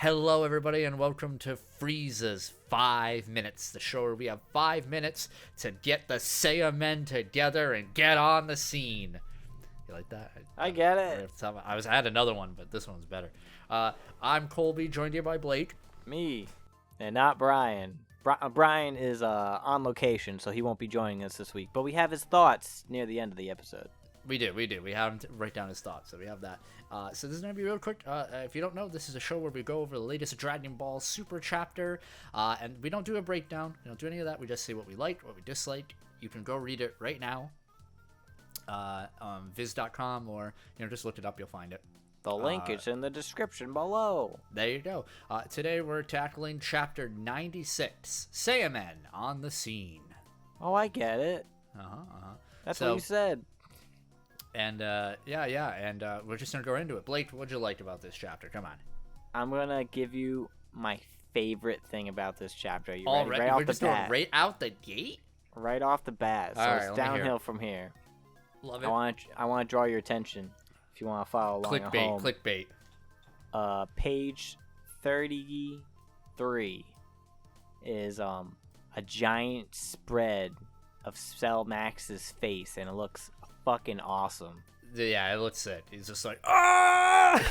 Hello, everybody, and welcome to Frieza's 5 Minutes, the show where we have 5 minutes to get the Saiyamen together and get on the scene. You like that? I get it. I had another one, but this one's better. I'm Colby, joined here by Blake. Me, and not Brian. Brian is on location, so he won't be joining us this week. But we have his thoughts near the end of the episode. We do. We have him write down his thoughts, so we have that. So this is going to be real quick. If you don't know, this is a show where we go over the latest Dragon Ball Super chapter, and we don't do a breakdown. We don't do any of that. We just say what we liked, what we disliked. You can go read it right now on viz.com, or just look it up. You'll find it. The link is in the description below. There you go. Today we're tackling chapter 96, Saiyamen on the scene. Oh, I get it. That's what you said. And, and we're just going to go into it. Blake, what'd you like about this chapter? Come on. I'm going to give you my favorite thing about this chapter. Are you ready? Right off the bat. Right out the gate? Right off the bat. So it's downhill from here. Love it. I want to draw your attention if you want to follow along at home. Clickbait. Page 33 is a giant spread of Cell Max's face, and it looks fucking awesome. Yeah, it looks sick. He's just like, ah!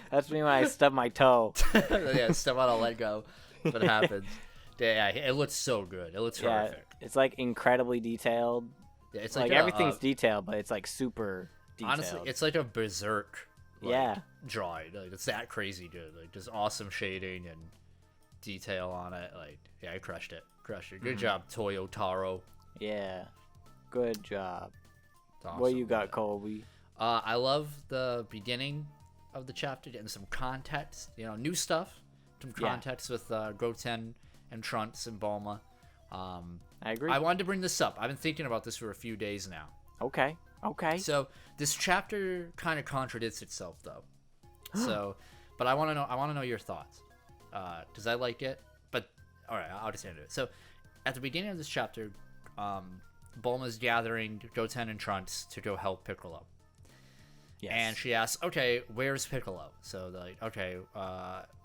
That's me when I stub my toe. Yeah, step on a leg go. That's what happens. Yeah, it looks so good. It looks horrific. It's like incredibly detailed. Yeah, it's like everything's detailed, but it's like super detailed. Honestly, it's like a berserk drawing. Like, it's that crazy good. Like, just awesome shading and detail on it. Like, yeah, I crushed it. Good job, Toyo Taro. Yeah, good job. Awesome. What you got, Colby? I love the beginning of the chapter, getting some context, new stuff, some context with Goten and Trunks and Bulma. I agree. I wanted to bring this up. I've been thinking about this for a few days now. Okay. So this chapter kind of contradicts itself, though. But I want to know your thoughts, because I like it. But all right, I'll just end it. So at the beginning of this chapter, Bulma's gathering Goten and Trunks to go help Piccolo. Yes. And she asks, okay, where's Piccolo? So they're like, okay,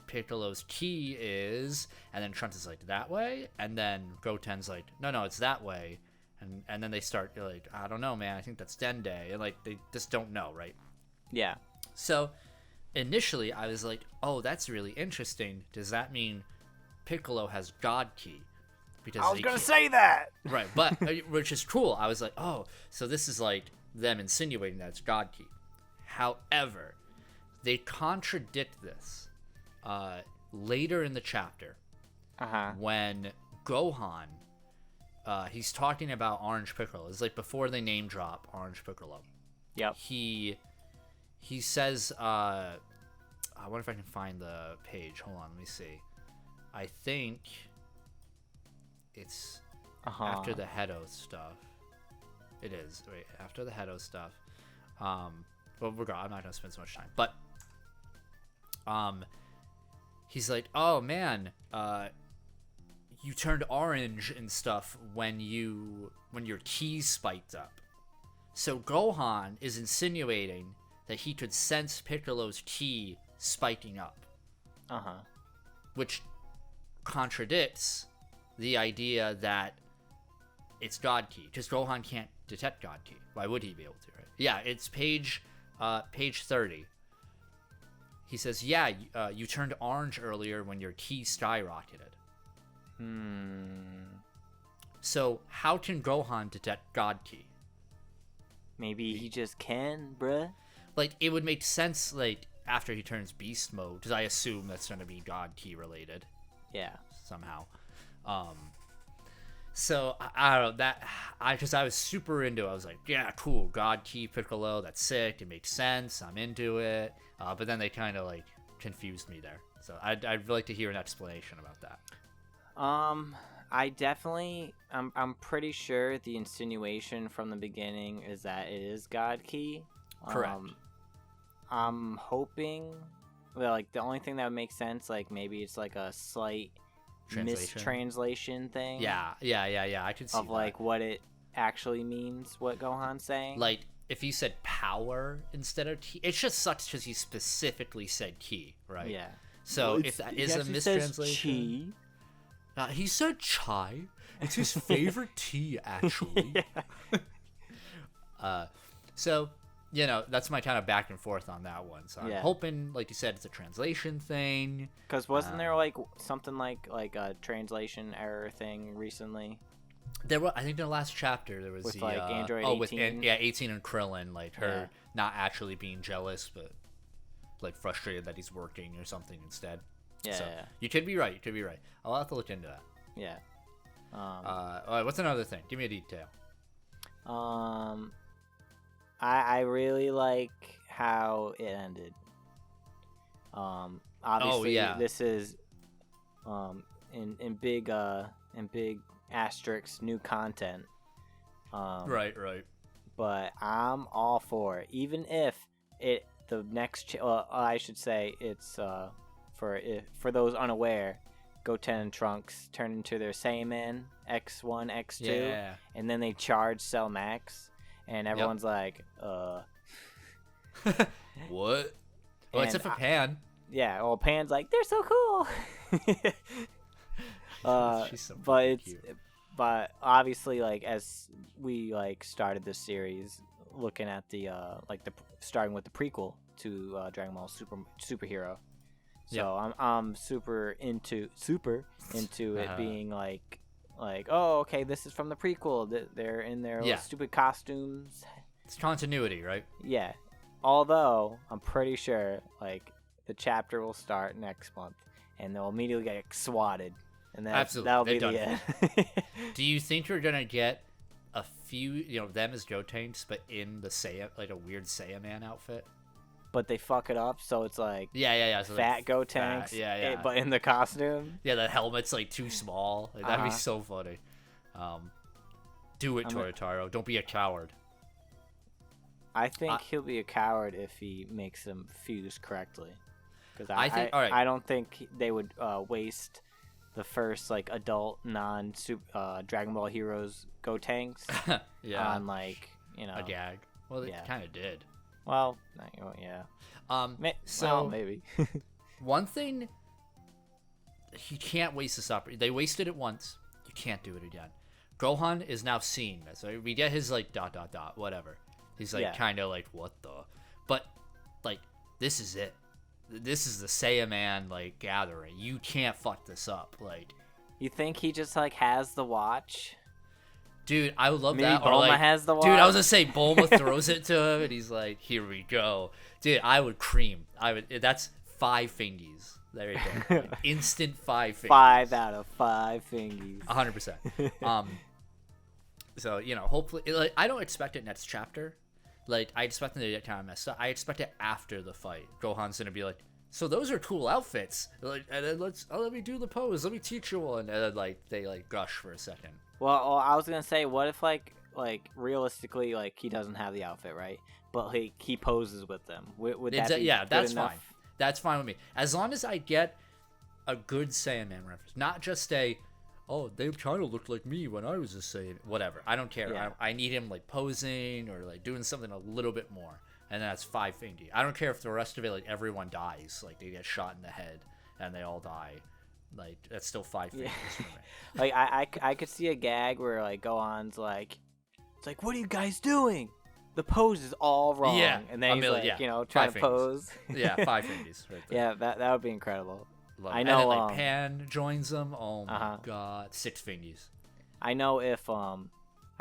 Piccolo's key is, and then Trunks is like, that way? And then Goten's like, no, it's that way. And then they start like, I don't know, man, I think that's Dende. And like, they just don't know, right? Yeah. So initially I was like, oh, that's really interesting. Does that mean Piccolo has God Key? Because I was going to say that. Right, but which is cool. I was like, oh, so this is like them insinuating that it's God Key. However, they contradict this later in the chapter when Gohan, he's talking about Orange Piccolo. It's like before they name drop Orange Piccolo. Yep. He says, I wonder if I can find the page. Hold on, let me see. I think it's after the Hedo stuff. It is. Wait, after the Hedo stuff. Well, I'm not going to spend so much time. But he's like, oh, man, you turned orange and stuff when your keys spiked up. So Gohan is insinuating that he could sense Piccolo's key spiking up. Which contradicts the idea that it's God Key, because Gohan can't detect God Key. Why would he be able to, right? Yeah, it's page 30. He says, yeah, you turned orange earlier when your key skyrocketed. So how can Gohan detect God Key? Maybe he just can, bruh. Like, it would make sense, like, after he turns beast mode, because I assume that's going to be God Key related. Yeah. Somehow. So I don't know because I was super into it. I was like, yeah, cool, God Key Piccolo, that's sick, it makes sense, I'm into it. But then they kind of like confused me there. So I'd like to hear an explanation about that. I'm pretty sure the insinuation from the beginning is that it is God Key. Correct. I'm hoping, well, like the only thing that would make sense, like maybe it's like a slight mistranslation thing. Yeah. I could see of like what it actually means, what Gohan's saying. Like if he said power instead of key, it just sucks because he specifically said key, right? Yeah. So if that is a mistranslation, he said chai. It's his favorite tea, actually. So that's my kind of back and forth on that one. So I'm hoping, like you said, it's a translation thing. Because wasn't there like something like a translation error thing recently? There was, I think, in the last chapter there was with like Android 18. 18 and Krillin, like her not actually being jealous, but like frustrated that he's working or something instead. You could be right. I'll have to look into that. All right, what's another thing? Give me a detail. I really like how it ended. Obviously, this is in big asterisks new content. Right. But I'm all for it, even if the next. I should say it's for those unaware. Goten and Trunks turn into their Saiyaman X1, X2, and then they charge Cell Max, and everyone's like, what? Well, except for Pan. Yeah, well, Pan's like, they're so cool. She's so cute. But obviously, like, as we like started this series, looking at the starting with the prequel to Dragon Ball Superhero. So I'm super into it being like oh, okay, this is from the prequel. They're in their little stupid costumes. It's continuity, right? Yeah. Although I'm pretty sure like the chapter will start next month and they'll immediately get swatted, and that'll be the end. Do you think you're gonna get a few, them as Gotenks, but in the like a weird Saiyaman outfit? But they fuck it up, so it's like so fat like Gotenks, but in the costume. Yeah, the helmet's like too small. Like, that'd be so funny. Do it, Toyotaro. Don't be a coward. I think he'll be a coward if he makes them fuse correctly. Because I don't think they would waste the first like adult Dragon Ball Heroes Gotenks on like a gag. Well, they kind of did. Well, yeah. Maybe. One thing, you can't waste this opportunity. They wasted it once. You can't do it again. Gohan is now seeing this. So we get his like ... whatever. He's like kind of like, what the? But like, this is it. This is the Saiyaman like gathering. You can't fuck this up. Like, you think he just like has the watch? Dude, I would love Maybe that. Bulma or like, has the watch. Dude, I was gonna say Bulma throws it to him, and he's like, "Here we go." Dude, I would cream. That's 5 fingies. There you go. Instant 5 fingies. 5 out of 5 fingies. 100%. So hopefully, like, I don't expect it next chapter. Like, I expect them to get kind of messed up. I expect it after the fight. Gohan's gonna be like, "So those are cool outfits." Like, and then let me do the pose. Let me teach you one. And then like they like gush for a second. Well, I was gonna say, what if like realistically, like he doesn't have the outfit, right? But he poses with them. Would that be that's enough? fine. That's fine with me. As long as I get a good Saiyaman reference, not just they kind of looked like me when I was a Saiyaman. Whatever. I don't care. Yeah. I need him like posing or like doing something a little bit more, and that's 5 fingy. I don't care if the rest of it, like, everyone dies, like they get shot in the head and they all die. Like, that's still 5 fingers for me. Like, I could see a gag where like Gohan's like, it's like, what are you guys doing? The pose is all wrong. Yeah, and then he's like, trying to pose. Yeah, 5 fingers right there. Yeah, that would be incredible. I know. And then like Pan joins them. Oh my god, 6 fingies. I know if I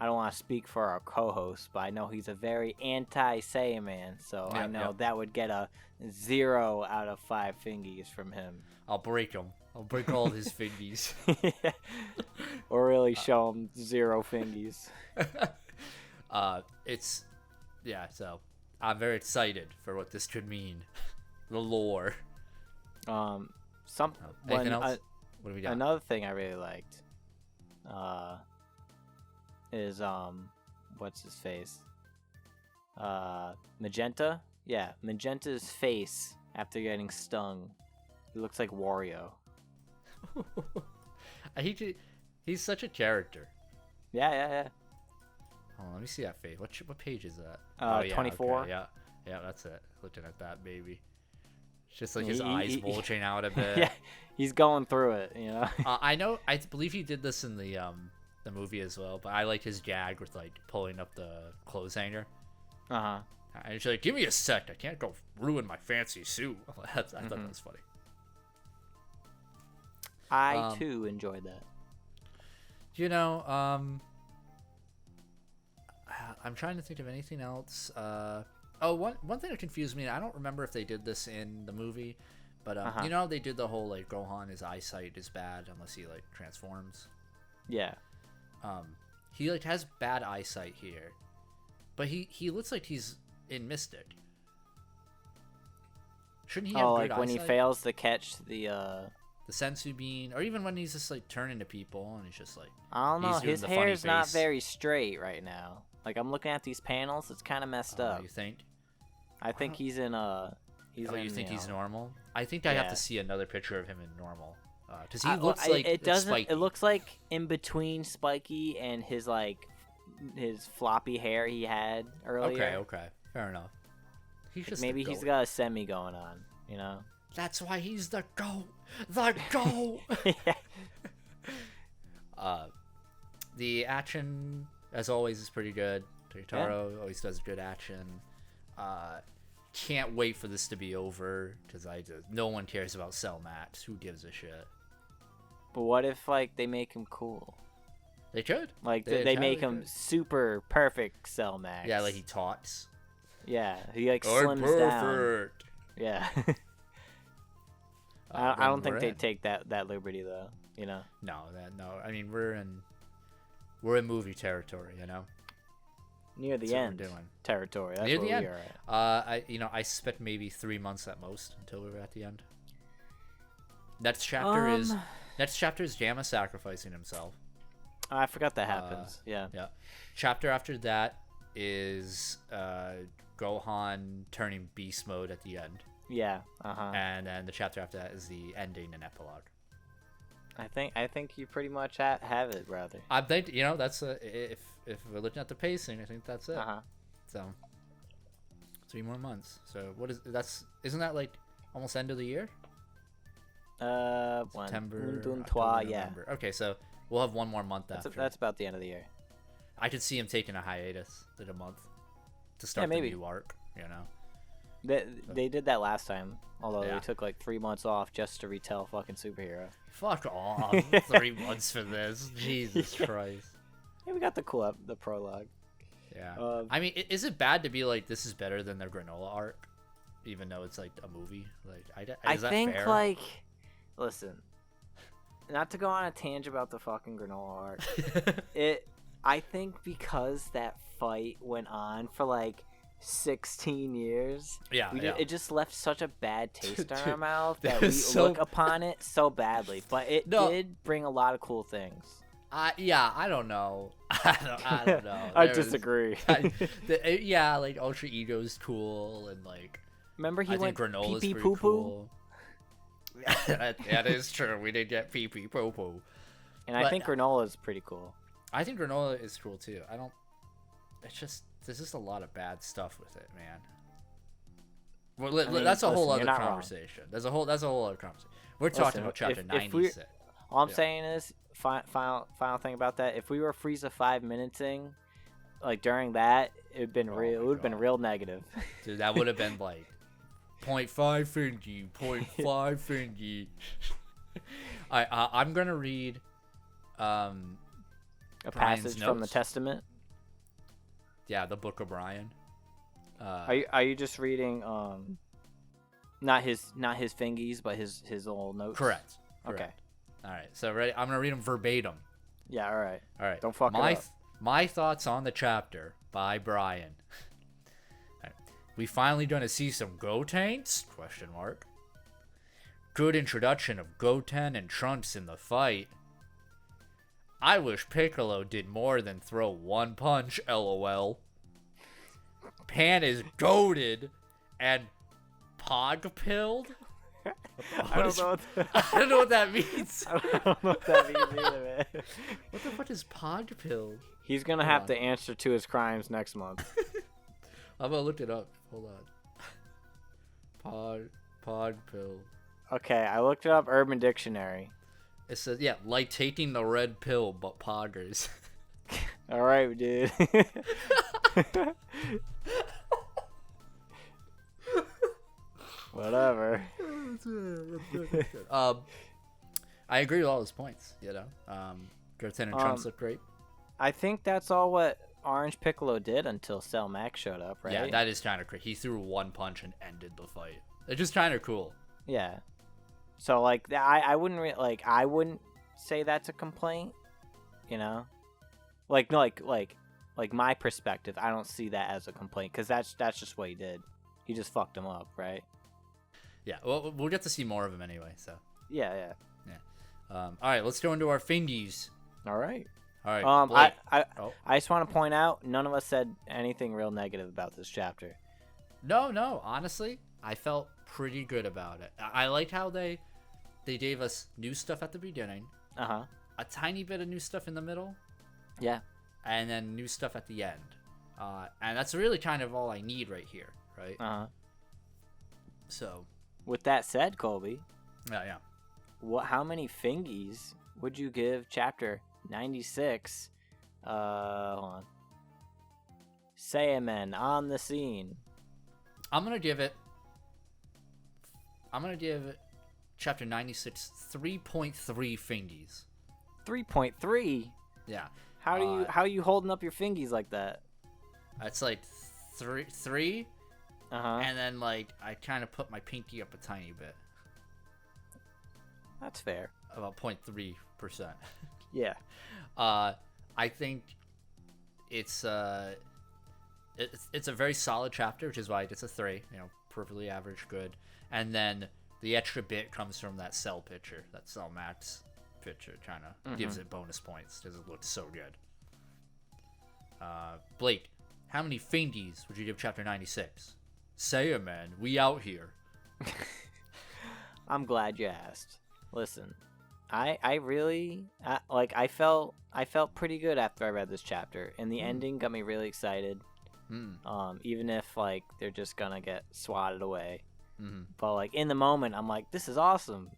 don't want to speak for our co-host, but I know he's a very anti-Saiyaman, so I know that would get a 0 out of 5 fingies from him. I'll break him. I'll break all his fingies. Or really show him 0 fingies. So I'm very excited for what this could mean. The lore. Anything else? What do we got? Another thing I really liked is what's his face? Magenta? Yeah, Magenta's face after getting stung. He looks like Wario. He's such a character. Yeah. Oh, let me see that face. What page is that? 24. Okay, yeah, that's it. Looking at that baby. Just like his eyes bulging out a bit. Yeah, he's going through it, you know. I believe he did this in the movie as well, but I like his gag with like pulling up the clothes hanger. Uh-huh. And he's like, "Give me a sec, I can't go ruin my fancy suit." I thought that was funny. I too enjoyed that. You know, I'm trying to think of anything else. One thing that confused me, I don't remember if they did this in the movie, but you know, they did the whole like Gohan, his eyesight is bad unless he like transforms. Yeah. He like has bad eyesight here, but he looks like he's in Mystic. Shouldn't he have good like when eyesight? he fails to catch the sensu bean, or even when he's just like turning to people and he's just like, I don't know, he's doing his the funny hair's not face. very straight right now. Like I'm looking at these panels, it's kind of messed up. You think? I think he's in you think he's normal? I think I have to see another picture of him in normal, because he looks like it doesn't. Spiky. It looks like in between Spiky and his floppy hair he had earlier. Okay, fair enough. He's Like just maybe the he's goat. got a semi going on, you know. That's why he's the GOAT. The GOAT. The action, as always, is pretty good. Totaro always does good action. Can't wait for this to be over because no one cares about Cell Max. Who gives a shit? But what if like they make him cool? They could. Like they make him super perfect Cell Max. Yeah, like he talks. Yeah, he like I'm slims perfect. down. Yeah. I don't think they'd take that liberty though. You know. No. I mean, we're in movie territory, you know. Near the end territory. That's Near where the end. we are at. I expect maybe 3 months at most until we're at the end. Next chapter is Jamma sacrificing himself. I forgot that happens. Yeah. Chapter after that is Gohan turning beast mode at the end. Yeah. And then the chapter after that is the ending and epilogue. I think you pretty much have it, brother. I think that's if we're looking at the pacing, I think that's it. So 3 more months. So isn't that like almost end of the year? September, October, November. Okay, so we'll have 1 more month after. That's about the end of the year. I could see him taking a hiatus in a month to start the new arc. You know. They did that last time, although they took like 3 months off just to retell fucking Superhero. Fuck off! 3 months for this, Jesus Christ. Yeah, we got the prologue. Yeah. I mean, is it bad to be like this is better than their Granola arc, even though it's like a movie? Like, is that think fair? like, listen, not to go on a tangent about the fucking Granola arc. I think because that fight went on for like 16 years. It just left such a bad taste in our mouth that we look upon it so badly. But it did bring a lot of cool things. I don't know. I don't know. I disagree. Like Ultra Ego's cool, and like remember he went Granola's pee pretty poo cool. That is true. We did get pee pee poo poo. And I think Granola's pretty cool. I think Granola is cool too. It's just there's just a lot of bad stuff with it, man. Well, that's a whole other conversation. That's a whole other conversation. We're talking about chapter 96. All I'm saying is, final thing about that. If we were Frieza 5 minuting, like during that, it would have been real negative. Dude, that would have been like 0.5 Fingy, 0.5 Fingy. All right, I'm gonna read a Brian's passage notes from the Testament. Yeah, the Book of Brian. Are you just reading not his fingies, but his old notes? Correct. Okay. All right. So ready? I'm gonna read them verbatim. Yeah. All right. All right. Don't fuck it up. My thoughts on the chapter by Brian. All right. We finally gonna see some Gotenks? ? Good introduction of Goten and Trunks in the fight. I wish Piccolo did more than throw one punch, LOL. Pan is goated and pog-pilled? I don't know what that means. I don't know what that means either, man. What the fuck is pog-pilled? He's gonna have to answer to his crimes next month. I'm gonna look it up. Hold on. Pod pill. Okay, I looked it up. Urban Dictionary. It says, yeah, like taking the red pill, but poggers. All right, dude. Whatever. I agree with all his points. Goten and Trunks look great. I think that's all what Orange Piccolo did until Cell Max showed up, right? Yeah, that is kind of crazy. He threw one punch and ended the fight. It's just kind of cool. Yeah. So like, I wouldn't I wouldn't say that's a complaint. You know, like my perspective, I don't see that as a complaint because that's just what he did. He just fucked him up, right? Yeah. Well, we'll get to see more of him anyway. So. Yeah. All right, let's go into our fingies. All right. Blake. I just want to point out, none of us said anything real negative about this chapter. No. Honestly, I felt pretty good about it. I liked how they gave us new stuff at the beginning. Uh-huh. A tiny bit of new stuff in the middle. Yeah. And then new stuff at the end. And that's really kind of all I need right here, right? Uh-huh. So. With that said, Colby. Yeah. How many fingies would you give chapter 96? Hold on. Saiyaman on the scene. I'm gonna give it chapter 96 3.3 fingies. 3.3. Yeah. How are you holding up your fingies like that? It's like three. Uh-huh. And then like I kind of put my pinky up a tiny bit. That's fair. About 0.3%. Yeah. I think it's a very solid chapter, which is why it gets a 3. Perfectly average, good. And then the extra bit comes from that Cell picture, that Cell Max picture, kind of gives it bonus points because it looks so good. Blake, how many fingies would you give chapter 96? Saiyaman, we out here. I'm glad you asked. Listen, I really I felt pretty good after I read this chapter, and the ending got me really excited. Even if like they're just gonna get swatted away, but like in the moment, I'm like, this is awesome,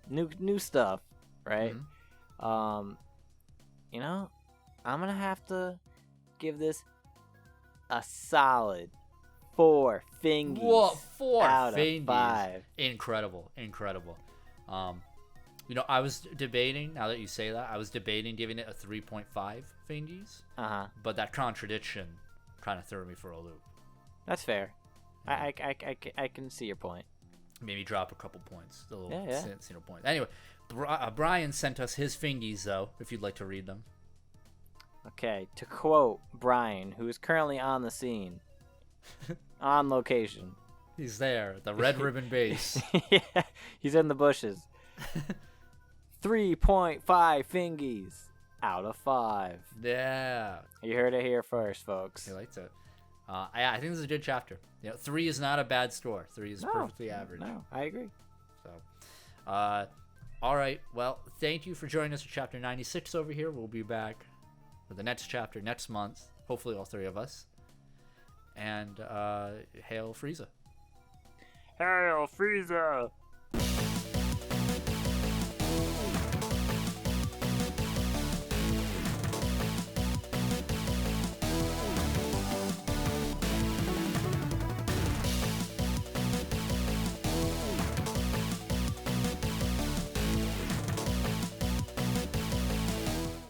new stuff, right? I'm gonna have to give this a solid 4 fingies. What? 4 out fingies? Of 5. Incredible. I was debating, now that you say that, I was debating giving it a 3.5 fingies. Uh-huh. But that contradiction kind of threw me for a loop. That's fair. Yeah. I can see your point. Maybe drop a couple points. A little single point. Anyway, Brian sent us his fingies, though, if you'd like to read them. Okay, to quote Brian, who is currently on the scene, on location. He's there, the Red Ribbon base. Yeah, he's in the bushes. 3.5 fingies out of 5. Yeah. You heard it here first, folks. He liked it. I think this is a good chapter. 3 is not a bad score. 3 is perfectly average. No, I agree. So, all right. Well, thank you for joining us for chapter 96 over here. We'll be back for the next chapter next month. Hopefully all 3 of us. And hail Frieza. Hail Frieza!